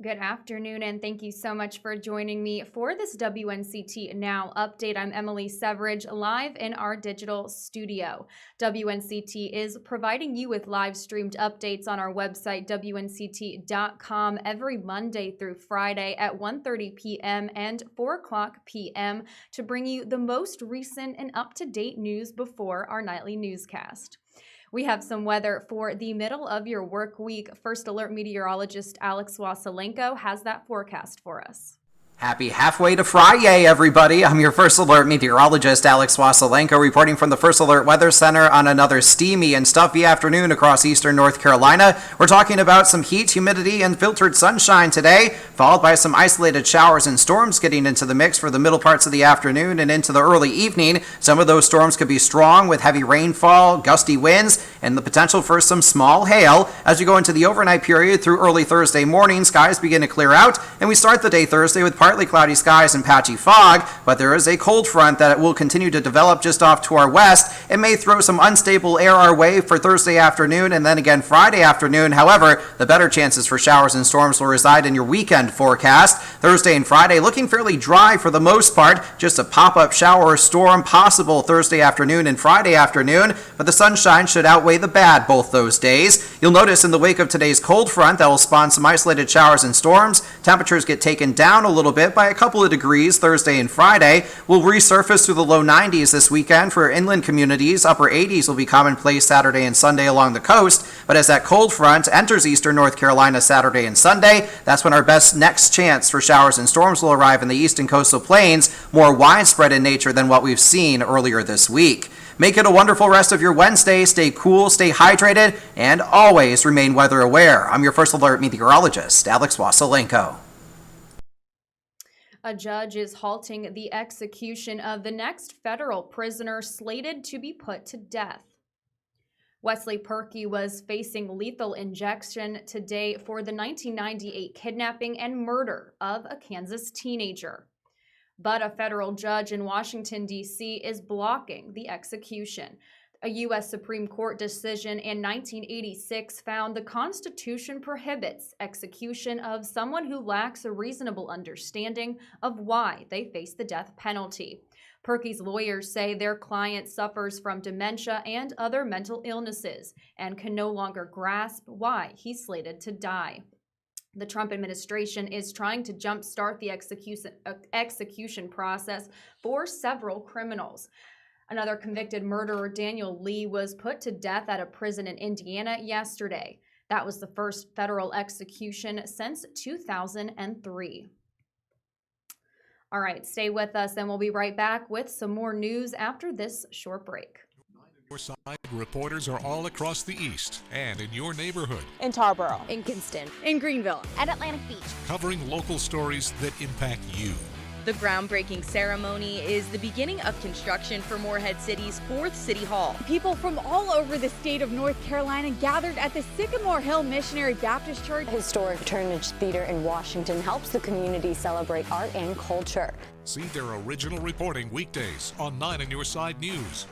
Good afternoon, and thank you so much for joining me for this WNCT Now update. I'm Emily Severidge, live in our digital studio. WNCT is providing you with live streamed updates on our website, WNCT.com, every Monday through Friday at 1:30 p.m. and 4 o'clock p.m. to bring you the most recent and up-to-date news before our nightly newscast. We have some weather for the middle of your work week. First Alert meteorologist Alex Wasilenko has that forecast for us. Happy halfway to Friday, everybody. I'm your First Alert meteorologist, Alex Wasilenko, reporting from the First Alert Weather Center on another steamy and stuffy afternoon across eastern North Carolina. We're talking about some heat, humidity, and filtered sunshine today, followed by some isolated showers and storms getting into the mix for the middle parts of the afternoon and into the early evening. Some of those storms could be strong with heavy rainfall, gusty winds, and the potential for some small hail. As we go into the overnight period through early Thursday morning, skies begin to clear out, and we start the day Thursday with partly cloudy skies and patchy fog, but there is a cold front that will continue to develop just off to our west. It may throw some unstable air our way for Thursday afternoon and then again Friday afternoon. However, the better chances for showers and storms will reside in your weekend forecast. Thursday and Friday looking fairly dry for the most part, just a pop-up shower or storm possible Thursday afternoon and Friday afternoon, but the sunshine should outweigh the bad both those days. You'll notice in the wake of today's cold front that will spawn some isolated showers and storms. Temperatures get taken down a little bit by a couple of degrees Thursday and Friday. Will resurface through the low 90s this weekend for inland communities. Upper 80s will be commonplace Saturday and Sunday along the coast. But as that cold front enters eastern North Carolina Saturday and Sunday, that's when our best next chance for showers and storms will arrive in the eastern coastal plains, more widespread in nature than what we've seen earlier this week. Make it a wonderful rest of your Wednesday. Stay cool, stay hydrated, and always remain weather aware. I'm your First Alert meteorologist, Alex Wasilenko. A judge is halting the execution of the next federal prisoner slated to be put to death. Wesley Perkey was facing lethal injection today for the 1998 kidnapping and murder of a Kansas teenager. But a federal judge in Washington, D.C. is blocking the execution. A U.S. Supreme Court decision in 1986 found the Constitution prohibits execution of someone who lacks a reasonable understanding of why they face the death penalty. Perkey's lawyers say their client suffers from dementia and other mental illnesses and can no longer grasp why he's slated to die. The Trump administration is trying to jumpstart the execution process for several criminals. Another convicted murderer, Daniel Lee, was put to death at a prison in Indiana yesterday. That was the first federal execution since 2003. All right, stay with us, and we'll be right back with some more news after this short break. Your side reporters are all across the East and in your neighborhood. In Tarboro, in Kinston, in Greenville, at Atlantic Beach. Covering local stories that impact you. The groundbreaking ceremony is the beginning of construction for Morehead City's 4th City Hall. People from all over the state of North Carolina gathered at the Sycamore Hill Missionary Baptist Church. Historic Turnage Theater in Washington helps the community celebrate art and culture. See their original reporting weekdays on 9 on Your Side News.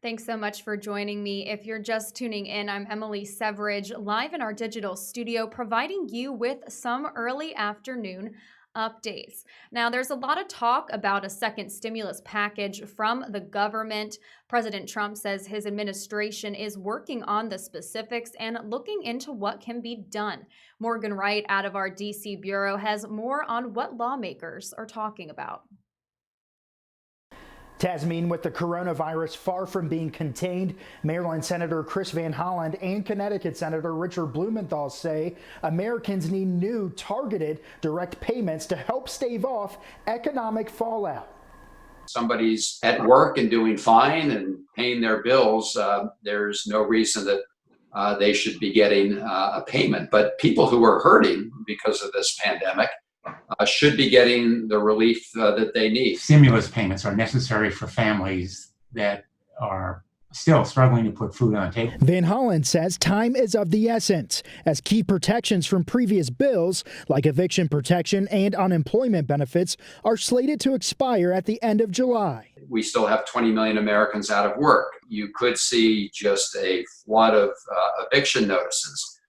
Thanks so much for joining me. If you're just tuning in, I'm Emily Severidge, live in our digital studio, providing you with some early afternoon updates. Now, there's a lot of talk about a second stimulus package from the government. President Trump says his administration is working on the specifics and looking into what can be done. Morgan Wright out of our D.C. Bureau has more on what lawmakers are talking about. Tasmine, with the coronavirus far from being contained, Maryland Senator Chris Van Hollen and Connecticut Senator Richard Blumenthal say Americans need new targeted direct payments to help stave off economic fallout. Somebody's at work and doing fine and paying their bills, there's no reason that they should be getting a payment. But people who are hurting because of this pandemic should be getting the relief that they need. Stimulus payments are necessary for families that are still struggling to put food on the table. Van Hollen says time is of the essence, as key protections from previous bills, like eviction protection and unemployment benefits, are slated to expire at the end of July. We still have 20 million Americans out of work. You could see just a flood of eviction notices.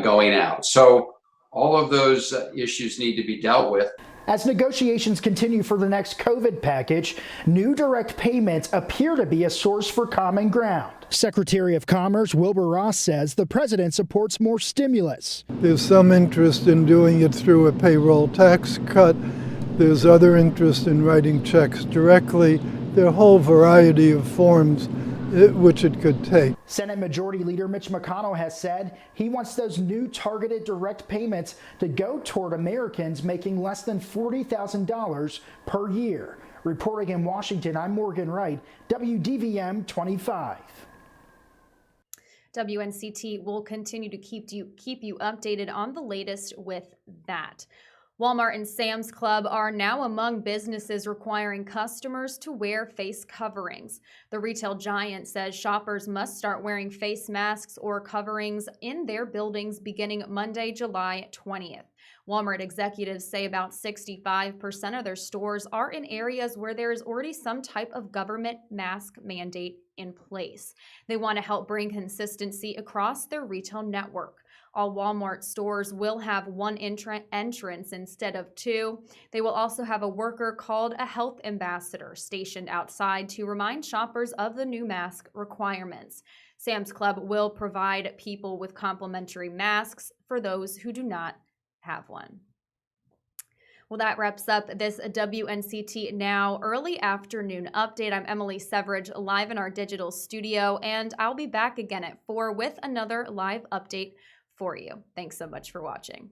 going out. So all of those issues need to be dealt with. As negotiations continue for the next COVID package, new direct payments appear to be a source for common ground. Secretary of Commerce Wilbur Ross says the president supports more stimulus. There's some interest in doing it through a payroll tax cut. There's other interest in writing checks directly. There are a whole variety of forms which it could take. Senate Majority Leader Mitch McConnell has said he wants those new targeted direct payments to go toward Americans making less than $40,000 per year. Reporting in Washington, I'm Morgan Wright, WDVM 25. WNCT will continue to keep you updated on the latest with that. Walmart and Sam's Club are now among businesses requiring customers to wear face coverings. The retail giant says shoppers must start wearing face masks or coverings in their buildings beginning Monday, July 20th. Walmart executives say about 65% of their stores are in areas where there is already some type of government mask mandate in place. They want to help bring consistency across their retail network. All Walmart stores will have one entrance instead of two. They will also have a worker called a health ambassador stationed outside to remind shoppers of the new mask requirements. Sam's Club will provide people with complimentary masks for those who do not have one. Well, that wraps up this WNCT Now early afternoon update. I'm Emily Severage, live in our digital studio, and I'll be back again at 4 with another live update for you. Thanks so much for watching.